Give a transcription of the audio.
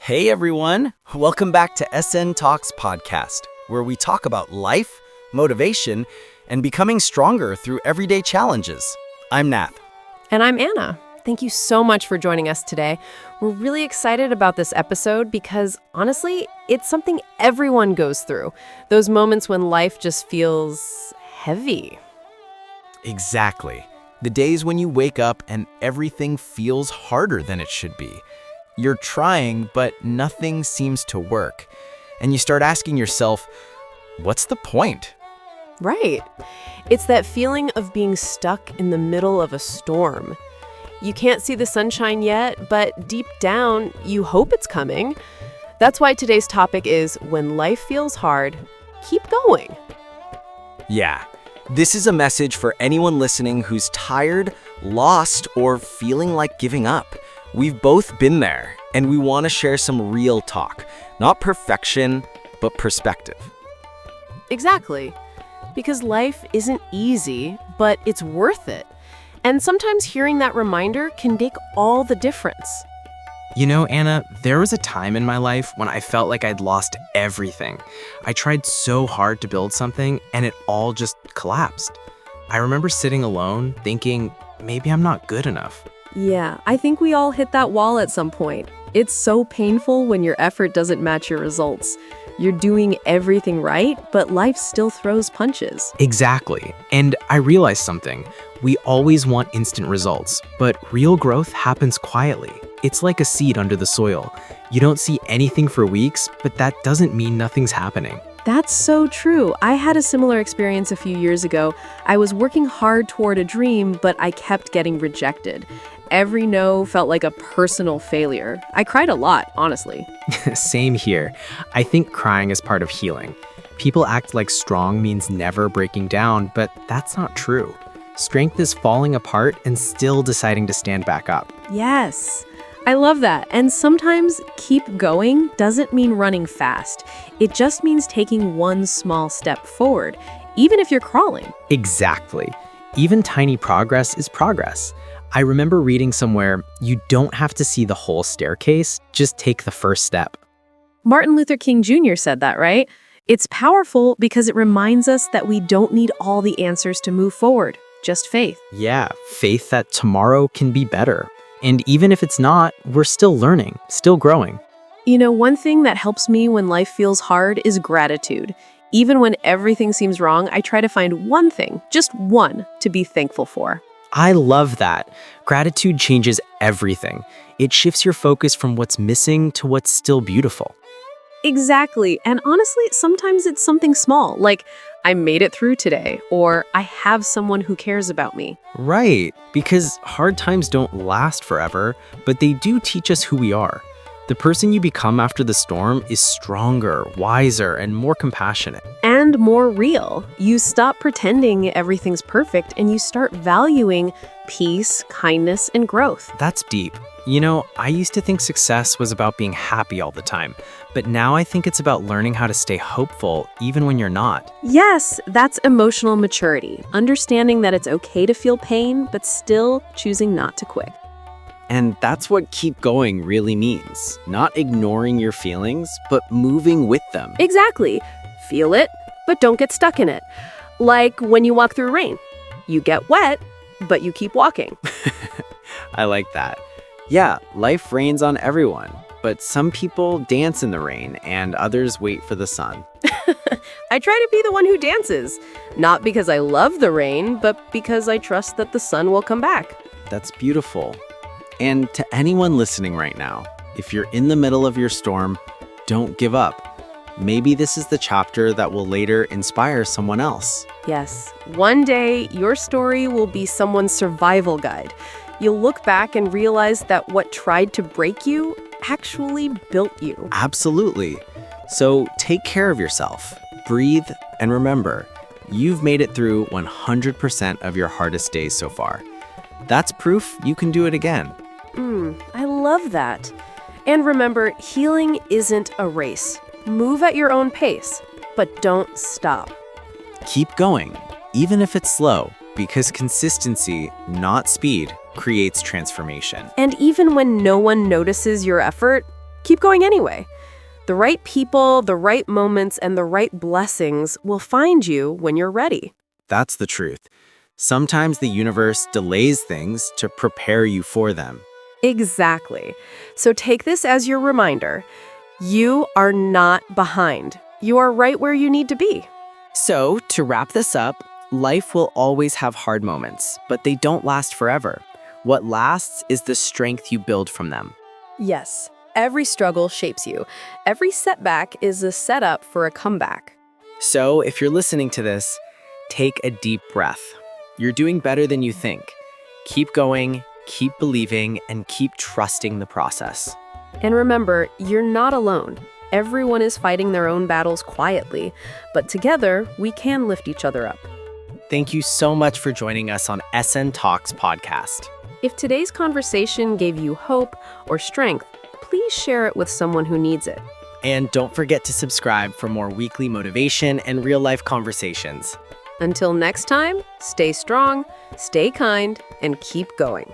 Hey everyone, welcome back to SN Talks Podcast, where we talk about life, motivation, and becoming stronger through everyday challenges. I'm Nath. And I'm Anna. Thank you so much for joining us today. We're really excited about this episode because, honestly, it's something everyone goes through. Those moments when life just feels heavy. Exactly. The days when you wake up and everything feels harder than it should be. You're trying, but nothing seems to work. And you start asking yourself, what's the point? Right. It's that feeling of being stuck in the middle of a storm. You can't see the sunshine yet, but deep down, you hope it's coming. That's why today's topic is when life feels hard, keep going. Yeah, this is a message for anyone listening who's tired, lost, or feeling like giving up. We've both been there, and we want to share some real talk. Not perfection, but perspective. Exactly. Because life isn't easy, but it's worth it. And sometimes hearing that reminder can make all the difference. You know, Anna, there was a time in my life when I felt like I'd lost everything. I tried so hard to build something, and it all just collapsed. I remember sitting alone, thinking, maybe I'm not good enough. Yeah, I think we all hit that wall at some point. It's so painful when your effort doesn't match your results. You're doing everything right, but life still throws punches. Exactly. And I realized something. We always want instant results, but real growth happens quietly. It's like a seed under the soil. You don't see anything for weeks, but that doesn't mean nothing's happening. That's so true. I had a similar experience a few years ago. I was working hard toward a dream, but I kept getting rejected. Every no felt like a personal failure. I cried a lot, honestly. Same here. I think crying is part of healing. People act like strong means never breaking down, but that's not true. Strength is falling apart and still deciding to stand back up. Yes, I love that. And sometimes keep going doesn't mean running fast. It just means taking one small step forward, even if you're crawling. Exactly. Even tiny progress is progress. I remember reading somewhere, you don't have to see the whole staircase, just take the first step. Martin Luther King Jr. said that, right? It's powerful because it reminds us that we don't need all the answers to move forward, just faith. Yeah, faith that tomorrow can be better. And even if it's not, we're still learning, still growing. You know, one thing that helps me when life feels hard is gratitude. Even when everything seems wrong, I try to find one thing, just one, to be thankful for. I love that. Gratitude changes everything. It shifts your focus from what's missing to what's still beautiful. Exactly. And honestly, sometimes it's something small, like I made it through today, or I have someone who cares about me. Right, because hard times don't last forever, but they do teach us who we are. The person you become after the storm is stronger, wiser, and more compassionate. And more real. You stop pretending everything's perfect and you start valuing peace, kindness, and growth. That's deep. You know, I used to think success was about being happy all the time, but now I think it's about learning how to stay hopeful even when you're not. Yes, that's emotional maturity. Understanding that it's okay to feel pain, but still choosing not to quit. And that's what keep going really means. Not ignoring your feelings, but moving with them. Exactly. Feel it, but don't get stuck in it. Like when you walk through rain. You get wet, but you keep walking. I like that. Yeah, life rains on everyone, but some people dance in the rain and others wait for the sun. I try to be the one who dances. Not because I love the rain, but because I trust that the sun will come back. That's beautiful. And to anyone listening right now, if you're in the middle of your storm, don't give up. Maybe this is the chapter that will later inspire someone else. Yes, one day your story will be someone's survival guide. You'll look back and realize that what tried to break you actually built you. Absolutely. So take care of yourself, breathe, and remember, you've made it through 100% of your hardest days so far. That's proof you can do it again. I love that. And remember, healing isn't a race. Move at your own pace, but don't stop. Keep going, even if it's slow, because consistency, not speed, creates transformation. And even when no one notices your effort, keep going anyway. The right people, the right moments, and the right blessings will find you when you're ready. That's the truth. Sometimes the universe delays things to prepare you for them. Exactly. So take this as your reminder. You are not behind. You are right where you need to be. So, to wrap this up, life will always have hard moments, but they don't last forever. What lasts is the strength you build from them. Yes, every struggle shapes you. Every setback is a setup for a comeback. So, if you're listening to this, take a deep breath. You're doing better than you think. Keep going, keep believing, and keep trusting the process. And remember, you're not alone. Everyone is fighting their own battles quietly, but together we can lift each other up. Thank you so much for joining us on SN Talks podcast. If today's conversation gave you hope or strength, please share it with someone who needs it. And don't forget to subscribe for more weekly motivation and real-life conversations. Until next time, stay strong, stay kind, and keep going.